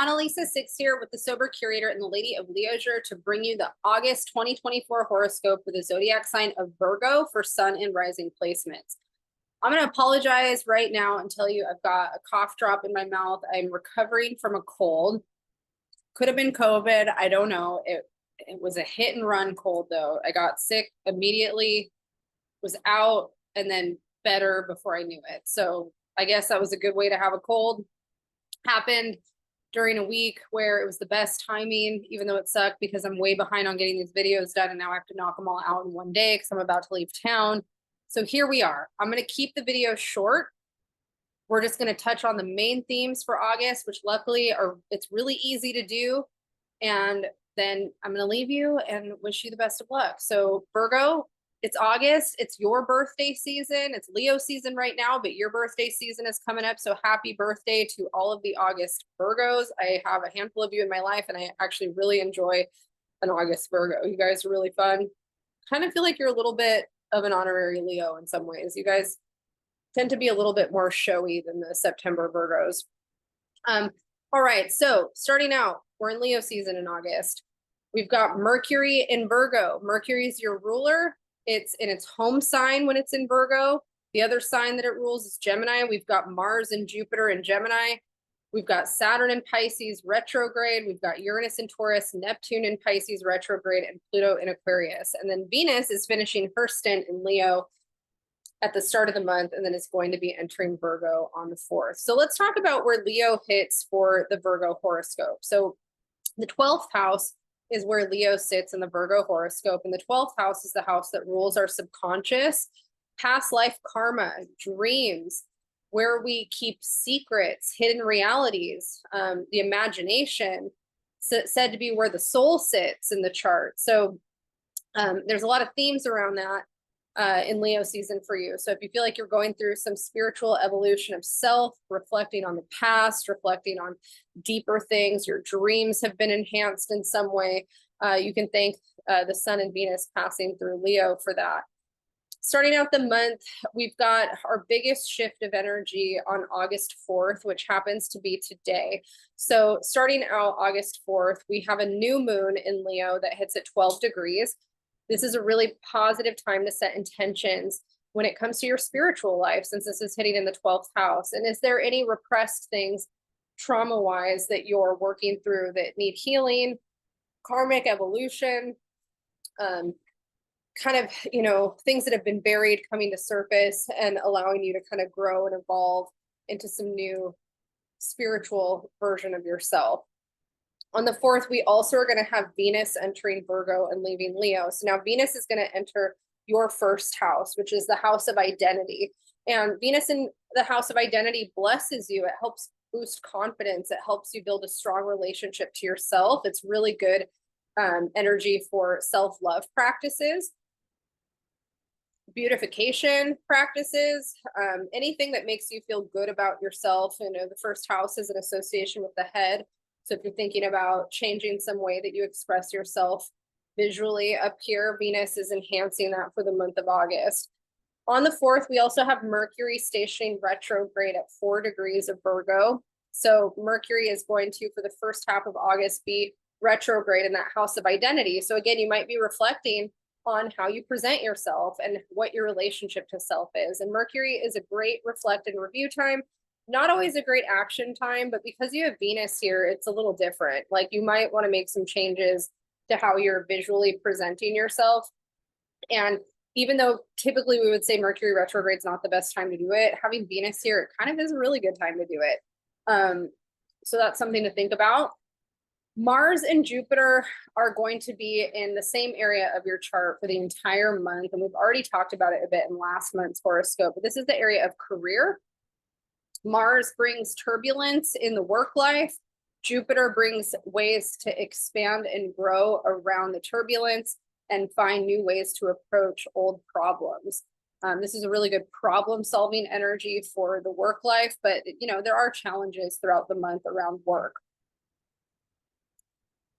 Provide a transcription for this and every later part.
Analisa Six here with the Sober Curator and the Lady of Leisure to bring you the August 2024 horoscope for the zodiac sign of Virgo for sun and rising placements. I'm going to apologize right now and tell you I've got a cough drop in my mouth. I'm recovering from a cold. Could have been COVID. I don't know. It was a hit and run cold though. I got sick immediately, was out, and then better before I knew it. So I guess that was a good way to have a cold. Happened during a week where it was the best timing, even though it sucked because I'm way behind on getting these videos done and now I have to knock them all out in one day because I'm about to leave town. So here we are. I'm going to keep the video short. We're just going to touch on the main themes for August, which luckily it's really easy to do. And then I'm going to leave you and wish you the best of luck. So Virgo, it's August. It's your birthday season. It's Leo season right now, but your birthday season is coming up. So happy birthday to all of the August Virgos. I have a handful of you in my life, and I actually really enjoy an August Virgo. You guys are really fun. Kind of feel like you're a little bit of an honorary Leo in some ways. You guys tend to be a little bit more showy than the September Virgos. All right, so starting out, we're in Leo season in August. We've got Mercury in Virgo. Mercury is your ruler. It's in its home sign when it's in Virgo. The other sign that it rules is Gemini. We've got Mars and Jupiter in Gemini. We've got Saturn in Pisces retrograde. We've got Uranus in Taurus, Neptune in Pisces retrograde, and Pluto in Aquarius. And then Venus is finishing her stint in Leo at the start of the month, and then it's going to be entering Virgo on the 4th. So let's talk about where Leo hits for the Virgo horoscope. So the 12th house is where Leo sits in the Virgo horoscope. And the 12th house is the house that rules our subconscious, past life karma, dreams, where we keep secrets, hidden realities, the imagination, said to be where the soul sits in the chart. So there's a lot of themes around that in Leo season for you. So if you feel like you're going through some spiritual evolution of self, reflecting on the past, reflecting on deeper things, your dreams have been enhanced in some way, you can thank the Sun and Venus passing through Leo for that. Starting out the month, we've got our biggest shift of energy on August 4th, which happens to be today. So starting out August 4th, we have a new moon in Leo that hits at 12 degrees. This is a really positive time to set intentions when it comes to your spiritual life, since this is hitting in the 12th house. And is there any repressed things trauma-wise that you're working through that need healing, karmic evolution, kind of, things that have been buried coming to surface and allowing you to kind of grow and evolve into some new spiritual version of yourself? On the 4th, we also are going to have Venus entering Virgo and leaving Leo. So now Venus is going to enter your first house, which is the house of identity. And Venus in the house of identity blesses you. It helps boost confidence. It helps you build a strong relationship to yourself. It's really good energy for self-love practices, beautification practices, anything that makes you feel good about yourself. The first house is an association with the head. So if you're thinking about changing some way that you express yourself visually up here, Venus is enhancing that for the month of August. On the 4th, we also have Mercury stationing retrograde at 4 degrees of Virgo. So Mercury is going to, for the first half of August, be retrograde in that house of identity. So again, you might be reflecting on how you present yourself and what your relationship to self is. And Mercury is a great reflect and review time. Not always a great action time, but because you have Venus here, it's a little different. Like you might want to make some changes to how you're visually presenting yourself. And even though typically we would say Mercury retrograde is not the best time to do it, having Venus here, it kind of is a really good time to do it. So that's something to think about. Mars and Jupiter are going to be in the same area of your chart for the entire month. And we've already talked about it a bit in last month's horoscope, but this is the area of career. Mars brings turbulence in the work life. Jupiter brings ways to expand and grow around the turbulence and find new ways to approach old problems. This is a really good problem-solving energy for the work life, but there are challenges throughout the month around work.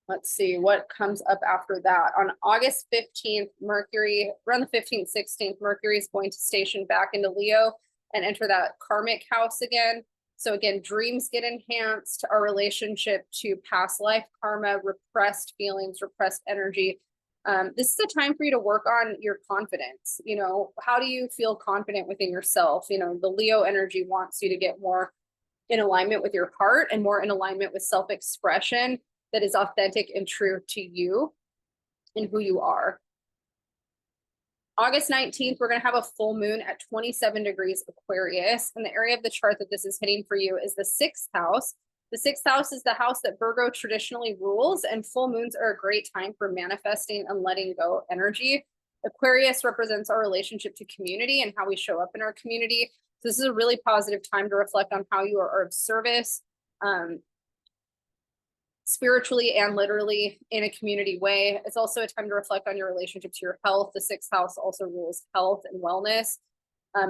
Let's see what comes up after that. On August 15th, Mercury, around the 15th, 16th, Mercury is going to station back into Leo and enter that karmic house again. So again, dreams get enhanced, our relationship to past life karma, repressed feelings, repressed energy. This is a time for you to work on your confidence. You know, how do you feel confident within yourself? You know, the Leo energy wants you to get more in alignment with your heart and more in alignment with self-expression that is authentic and true to you and who you are. August 19th, we're going to have a full moon at 27 degrees Aquarius. And the area of the chart that this is hitting for you is the 6th house. The 6th house is the house that Virgo traditionally rules, and full moons are a great time for manifesting and letting go energy. Aquarius represents our relationship to community and how we show up in our community. So this is a really positive time to reflect on how you are of service, spiritually and literally in a community way. It's also a time to reflect on your relationship to your health. The 6th house also rules health and wellness,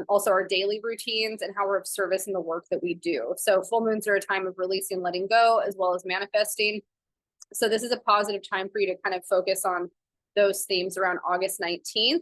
also our daily routines and how we're of service in the work that we do. So full moons are a time of releasing, letting go, as well as manifesting. So this is a positive time for you to kind of focus on those themes around August 19th.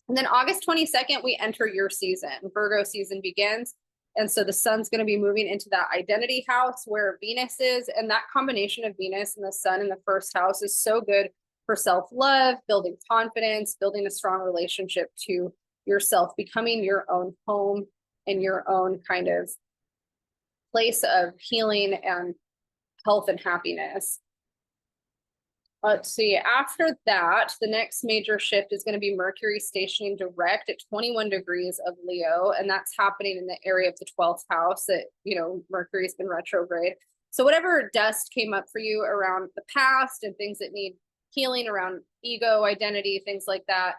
And then August 22nd, we enter your season. Virgo season begins. And so the sun's going to be moving into that identity house where Venus is. And that combination of Venus and the sun in the first house is so good for self-love, building confidence, building a strong relationship to yourself, becoming your own home and your own kind of place of healing and health and happiness. Let's see, after that, the next major shift is going to be Mercury stationing direct at 21 degrees of Leo, and that's happening in the area of the 12th house that, you know, Mercury's been retrograde. So whatever dust came up for you around the past and things that need healing around ego, identity, things like that,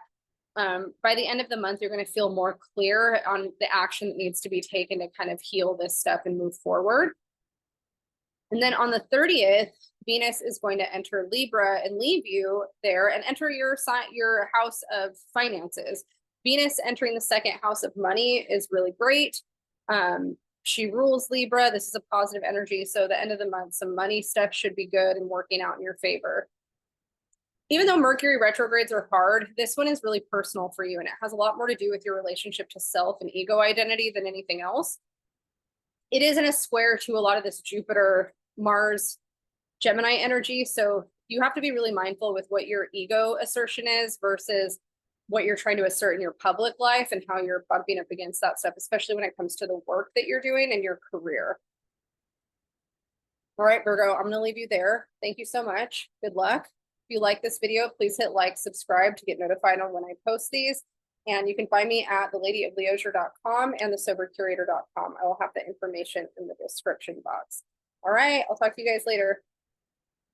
by the end of the month, you're going to feel more clear on the action that needs to be taken to kind of heal this stuff and move forward. And then on the 30th, Venus is going to enter Libra and leave you there and enter your house of finances. Venus entering the 2nd house of money is really great. She rules Libra. This is a positive energy. So the end of the month, some money stuff should be good and working out in your favor. Even though Mercury retrogrades are hard, this one is really personal for you, and it has a lot more to do with your relationship to self and ego identity than anything else. It is in a square to a lot of this Jupiter, Mars, Gemini energy. So you have to be really mindful with what your ego assertion is versus what you're trying to assert in your public life and how you're bumping up against that stuff, especially when it comes to the work that you're doing and your career. All right, Virgo, I'm going to leave you there. Thank you so much. Good luck. If you like this video, please hit like, subscribe to get notified on when I post these. And you can find me at theladyofleosure.com and thesobercurator.com. I will have the information in the description box. All right, I'll talk to you guys later.